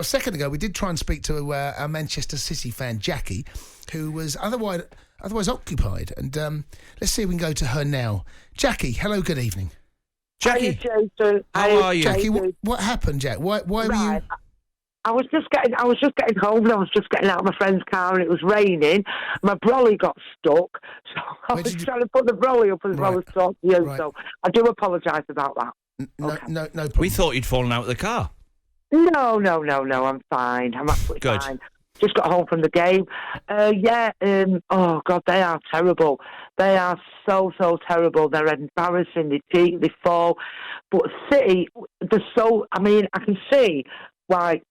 A second ago, we did try and speak to our Manchester City fan, Jackie, who was otherwise occupied. And let's see if we can go to her now. Jackie, hello, good evening. Jackie, Hiya, Jason. How are you? Jason. Jackie, what happened, Jack? Why were you... I was just getting home, and I was just getting out of my friend's car, and it was raining. My brolly got stuck, so I was trying to put the brolly up as well as talk to you. Right. So I do apologise about that. No problem. We thought you'd fallen out of the car. No, I'm fine. I'm absolutely fine. Just got home from the game. Oh, God, they are terrible. They are so terrible. They're embarrassing. They cheat, they fall. But City, I can see why,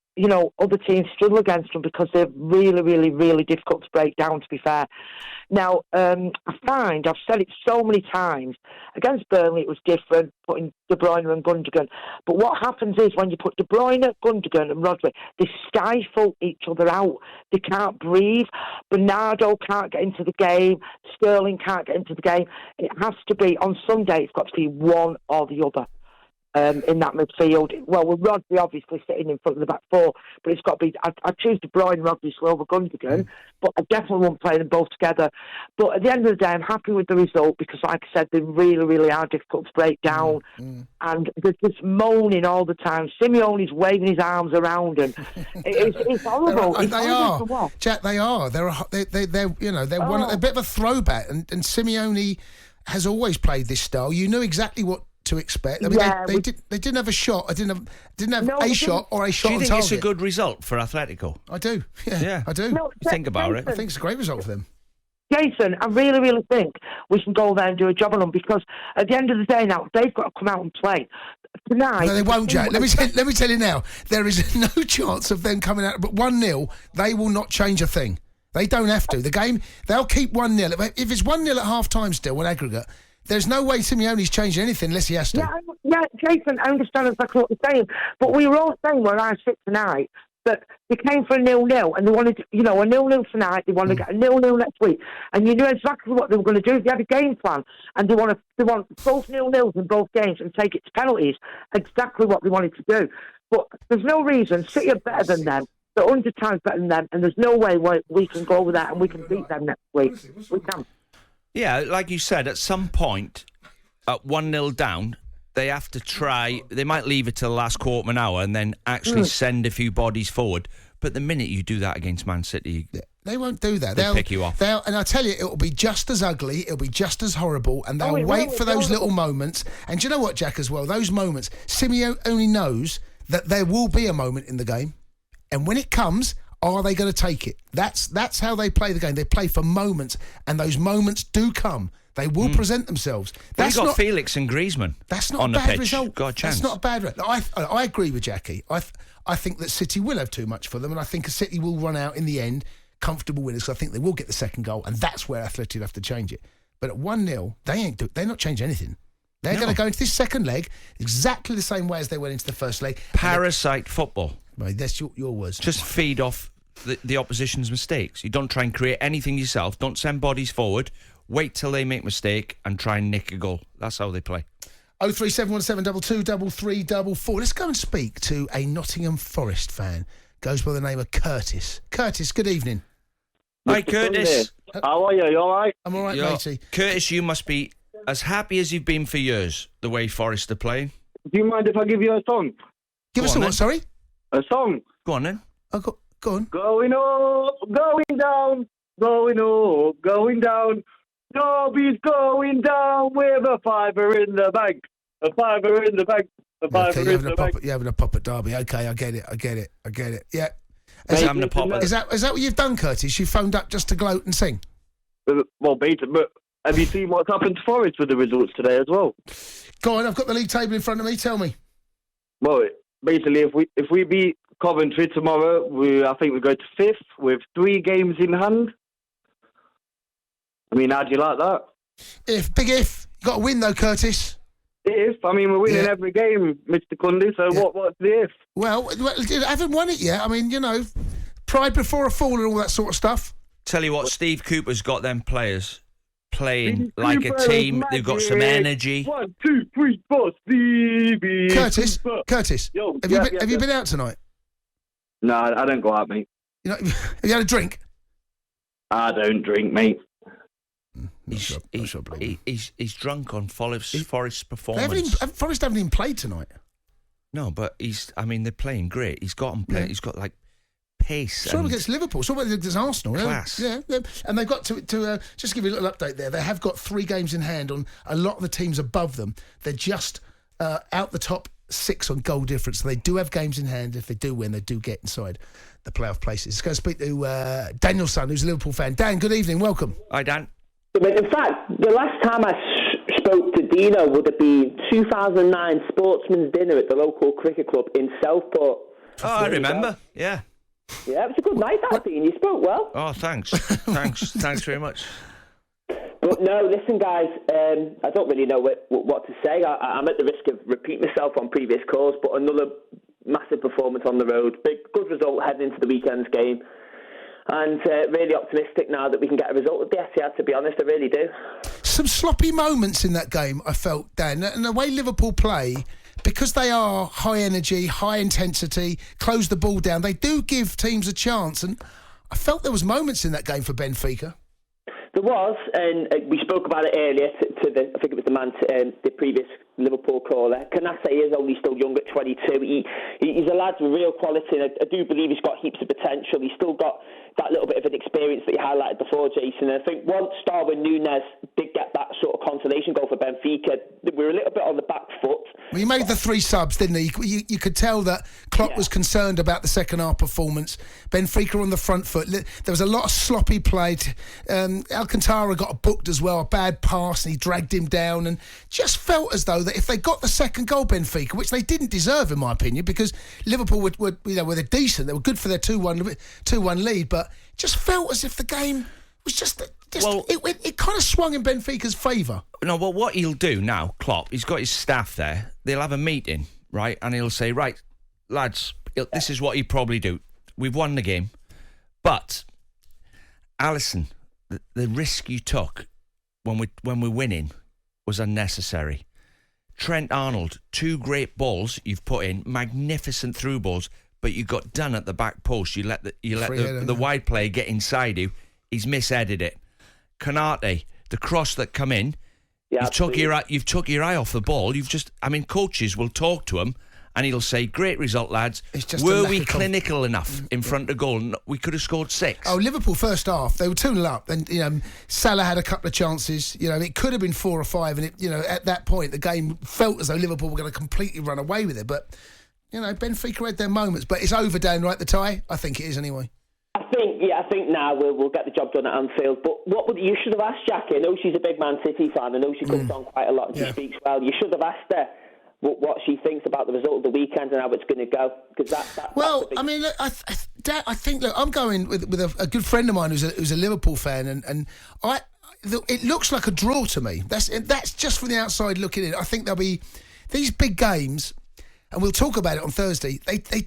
other teams struggle against them because they're really, really, really difficult to break down, to be fair. Now, I find, I've said it so many times, against Burnley it was different, putting De Bruyne and Gundogan. But what happens is when you put De Bruyne, Gundogan and Rodri, they stifle each other out. They can't breathe. Bernardo can't get into the game. Sterling can't get into the game. It has to be, on Sunday, it's got to be one or the other. In that midfield. Well, with Rodri obviously sitting in front of the back four, but it's got to be... I choose De Bruyne, Rodri, over Gundogan, but I definitely won't play them both together. But at the end of the day, I'm happy with the result because, like I said, they really, really are difficult to break down. And they're just moaning all the time. Simeone's waving his arms around, and it's horrible. They are, Jack. They are. They're a bit of a throwback, and Simeone has always played this style. You knew exactly what to expect. I mean, they didn't have a shot. I didn't have a shot or a shot. Do you on think target. it's a good result for Atletico? I do. Yeah. I do. No, think about Jason, it. I think it's a great result for them. Jason, I really, really think we can go there and do a job on them because at the end of the day now, they've got to come out and play. Tonight... No, they won't, Jack. Let me tell you now, there is no chance of them coming out, but 1-0, they will not change a thing. They don't have to. The game, they'll keep 1-0. If it's 1-0 at half-time still, on aggregate, there's no way Simeone's changing anything unless he has to. Yeah, Jason, I understand exactly what you're saying. But we were all saying where I sit tonight that they came for a 0-0 and they wanted, a 0-0 tonight, they wanted to get a 0-0 next week. And you knew exactly what they were going to do. They had a game plan and they want both 0-0s in both games and take it to penalties. Exactly what they wanted to do. But there's no reason. City are better than them. They're 100 times better than them. And there's no way we can go over that and we can beat them next week. We can. Yeah, like you said, at some point, at 1-0 down, they have to try. They might leave it till the last quarter of an hour and then actually send a few bodies forward. But the minute you do that against Man City, they won't do that. They'll pick you off. And I tell you, it'll be just as ugly. It'll be just as horrible. And they'll wait for those little moments. And do you know what, Jack, as well? Those moments, Simeone only knows that there will be a moment in the game. And when it comes... are they going to take it? That's how they play the game. They play for moments, and those moments do come. They will present themselves. That's got Felix and Griezmann. That's not on a bad the pitch. result. Got a chance. That's not a bad result. I agree with Jackie. I think that City will have too much for them, and I think City will run out in the end comfortable winners. So I think they will get the second goal, and that's where Atletico will have to change it. But at 1-0, they're not changing anything. They're going to go into this second leg exactly the same way as they went into the first leg. Parasite football. Right, that's your words. Just feed off the opposition's mistakes. You don't try and create anything yourself. Don't send bodies forward. Wait till they make a mistake and try and nick a goal. That's how they play. 03717223344. Let's go and speak to a Nottingham Forest fan. Goes by the name of Curtis. Curtis, good evening. Hi, Curtis. How are you? You all right? I'm all right, matey. Curtis, you must be as happy as you've been for years, the way Forest are playing. Do you mind if I give you a song? Give us a what, sorry? A song. Go on, then. Oh, go on. Going up, going down, going up, going down. Derby's going down with a fiver in the bank. A fiver in the bank. A fiver in the bank. You're having a pop at Derby. Okay, I get it. Yeah. Is that what you've done, Curtis? You phoned up just to gloat and sing? Well, basically, but have you seen what's happened to Forest with the results today as well? Go on, I've got the league table in front of me. Tell me. Well, basically, if we beat Coventry tomorrow, I think we go to 5th with 3 games in hand. I mean, how do you like that? Big if. You got to win, though, Curtis. If. I mean, we're winning every game, Mr. Cundy, so what's the if? Well, I haven't won it yet. I mean, pride before a fall and all that sort of stuff. Tell you what, Steve Cooper's got them players playing like a team. They've got some energy. 1, 2, 3, 4, Stevie. Curtis, Yo, have you been out tonight? No, I don't go out, mate. You know, have you had a drink? I don't drink, mate. He's drunk on Forest's performance. Forest haven't even played tonight. No, but they're playing great. He's got them playing. Yeah. He's got like pace. It's all against Liverpool. It's all against Arsenal. Class. Yeah. And they've got to just give you a little update there. They have got 3 games in hand on a lot of the teams above them. They're just out the top 6 on goal difference. So they do have games in hand. If they do win, they do get inside the playoff places. Let's go speak to Danielson, who's a Liverpool fan. Dan, good evening. Welcome. Hi, Dan. In fact, the last time I spoke to Dino would have been 2009 Sportsman's Dinner at the local cricket club in Southport. Oh, I remember. Yeah. Yeah, it was a good night, that Dean. You spoke well. Oh, thanks. Thanks very much. But no, listen, guys, I don't really know what to say. I'm at the risk of repeating myself on previous calls, but another massive performance on the road. Good result heading into the weekend's game. And really optimistic now that we can get a result at the Etihad, to be honest, I really do. Some sloppy moments in that game, I felt, Dan. And the way Liverpool play, because they are high energy, high intensity, close the ball down, they do give teams a chance. And I felt there was moments in that game for Benfica. There was, and we spoke about it earlier to I think it was the previous Liverpool caller. Canassa is only still young at 22. He's a lad with real quality, and I do believe he's got heaps of potential. He's still got that little bit of an experience that you highlighted before, Jason. And I think once Darwin Núñez did get that sort of consolation goal for Benfica, we were a little bit on the back foot. Well, he made the 3 subs, didn't he? You could tell that Klopp was concerned about the second half performance. Benfica on the front foot. There was a lot of sloppy play. Alcantara got booked as well, a bad pass, and he dragged him down. And just felt as though that if they got the second goal, Benfica, which they didn't deserve, in my opinion, because Liverpool were decent. They were good for their 2-1 lead, but just felt as if the game was just it kind of swung in Benfica's favour. No, well, what he'll do now, Klopp, he's got his staff there. They'll have a meeting, right? And he'll say, right, lads, this is what he'd probably do. We've won the game, but Alisson, the risk you took when we're winning was unnecessary. Trent Arnold, 2 great balls you've put in, magnificent through balls, but you got done at the back post. You let the wide player get inside you. He's misheaded it. Konate, the cross that come in, you've took your eye off the ball. Coaches will talk to him and he'll say, great result, lads. Were we clinical enough in front of goal? We could have scored 6. Oh, Liverpool first half, they were 2-0 up. And, Salah had a couple of chances. it could have been 4 or 5. And, at that point, the game felt as though Liverpool were going to completely run away with it. But, Benfica had their moments. But it's over, Dan, right, the tie? I think it is anyway. I think now we'll get the job done at Anfield. But you should have asked Jackie. I know she's a big Man City fan. I know she comes on quite a lot and she speaks well. You should have asked her what she thinks about the result of the weekend and how it's going to go. Because I think I'm going with a good friend of mine who's a Liverpool fan, and it looks like a draw to me. That's just from the outside looking in. I think there'll be these big games. And we'll talk about it on Thursday. These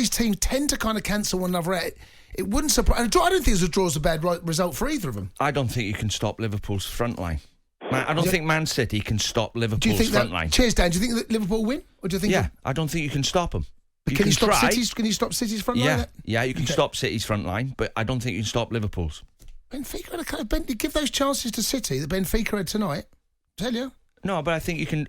teams tend to kind of cancel one another out. It wouldn't surprise. I don't think a draw is a bad result for either of them. I don't think you can stop Liverpool's front line. I don't think Man City can stop Liverpool's front line. Cheers, Dan. Do you think that Liverpool will win? Or do you think? Yeah, I don't think you can stop them. Can you stop City's front line? Yeah, you can stop City's front line, but I don't think you can stop Liverpool's. Benfica, give those chances to City that Benfica had tonight. Tell you. No, but I think you can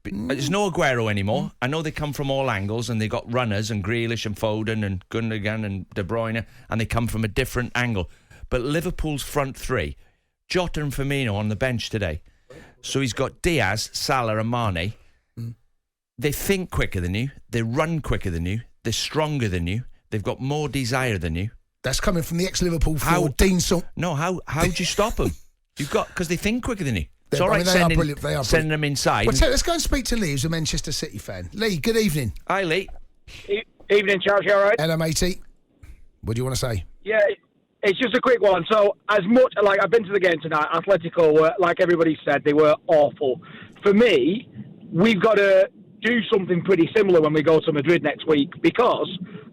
There's no Aguero anymore. I know they come from all angles and they got runners and Grealish and Foden and Gundogan and De Bruyne and they come from a different angle. But Liverpool's front 3, Jota and Firmino on the bench today. So he's got Diaz, Salah and Mane. They think quicker than you. They run quicker than you. They're stronger than you. They've got more desire than you. That's coming from the ex-Liverpool forward, Dean Salt. No, how do you stop them? Because they think quicker than you. It's all right sending them inside. Well, let's go and speak to Lee, who's a Manchester City fan. Lee, good evening. Hi, Lee. Evening, Charles. You all right? Hello, matey. What do you want to say? Yeah, it's just a quick one. So, as much I've been to the game tonight, Atletico were, like everybody said, they were awful. For me, we've got to do something pretty similar when we go to Madrid next week, because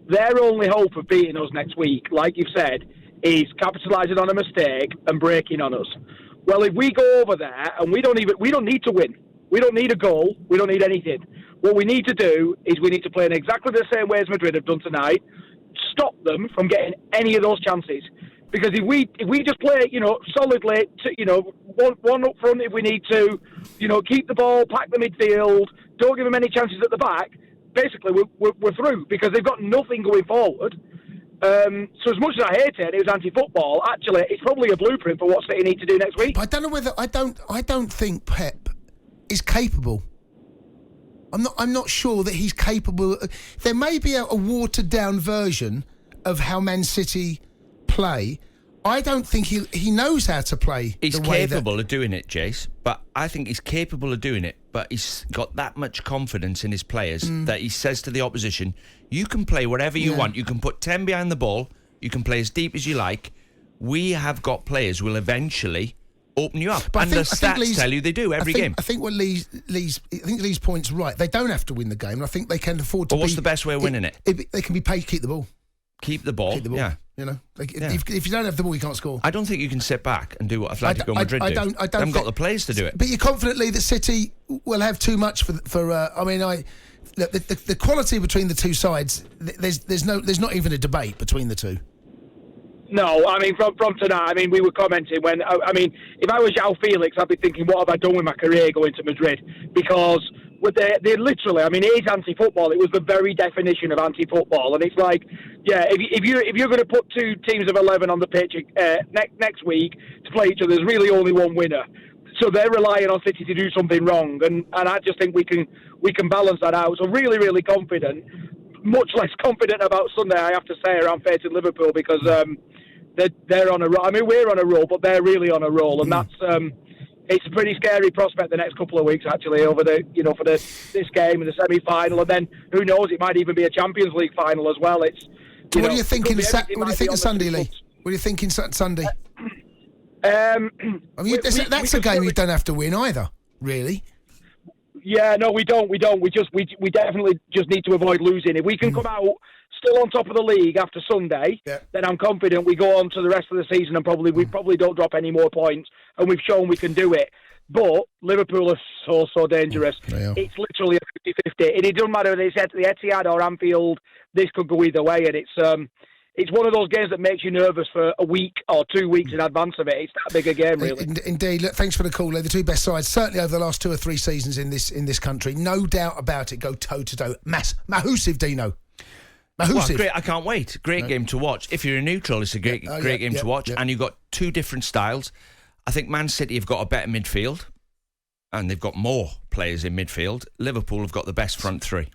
their only hope of beating us next week, like you've said, is capitalising on a mistake and breaking on us. Well, if we go over there and we don't need to win, We don't need a goal. We don't need anything. What we need to do is we need to play in exactly the same way as Madrid have done tonight. Stop them from getting any of those chances. Because if we just play, solidly, one up front if we need to, keep the ball, pack the midfield, don't give them any chances at the back. Basically, we're through because they've got nothing going forward. So as much as I hate it was anti-football. Actually, it's probably a blueprint for what City need to do next week. But I don't know whether I don't think Pep is capable. I'm not sure that he's capable. There may be a watered down version of how Man City play. I don't think he knows how to play. He's capable of doing it, Jace, but I think he's capable of doing it, but he's got that much confidence in his players that he says to the opposition, you can play whatever you want. You can put 10 behind the ball. You can play as deep as you like. We have got players who will eventually open you up. But the stats tell you they do every game. I think what Lee's point's right. They don't have to win the game, and I think they can afford to. But what's the best way of winning it? They can be paid to keep the ball. Keep the ball. Yeah. If you don't have the ball, you can't score. I don't think you can sit back and do what Atletico Madrid do. I don't. They haven't got the players to do it. But you're confidently that City will have too much for. The quality between the two sides. There's not even a debate between the two. No, I mean, from tonight, I mean, we were commenting when, if I was João Felix, I'd be thinking, what have I done with my career going to Madrid? Because they literally, it is anti-football. It was the very definition of anti-football. And it's like, if you're going to put two teams of 11 on the pitch next week to play each other, there's really only one winner. So they're relying on City to do something wrong. And I just think we can balance that out. So really, really confident. Much less confident about Sunday, I have to say, around facing Liverpool because they're on a roll. We're on a roll, but they're really on a roll, and that's it's a pretty scary prospect the next couple of weeks actually over the for this game and the semi-final, and then who knows, it might even be a Champions League final as well. It's what are you thinking? What do you think of Sunday, Lee? What are you thinking Sunday? That's a game you don't have to win either, really. Yeah, no, we don't. We definitely just need to avoid losing. If we can come out still on top of the league after Sunday, then I'm confident we go on to the rest of the season and we probably don't drop any more points, and we've shown we can do it. But Liverpool are so dangerous. It's literally a 50-50. And it doesn't matter whether it's at the Etihad or Anfield, this could go either way, and it's one of those games that makes you nervous for a week or 2 weeks in advance of it. It's that big a game, really. Indeed. Look, thanks for the call. They're the two best sides, certainly over the last 2 or 3 seasons in this country. No doubt about it. Go toe-to-toe. Massive, Dino. Well, great. I can't wait. Great game to watch. If you're a neutral, it's a great game to watch. And you've got two different styles. I think Man City have got a better midfield, and they've got more players in midfield. Liverpool have got the best front three.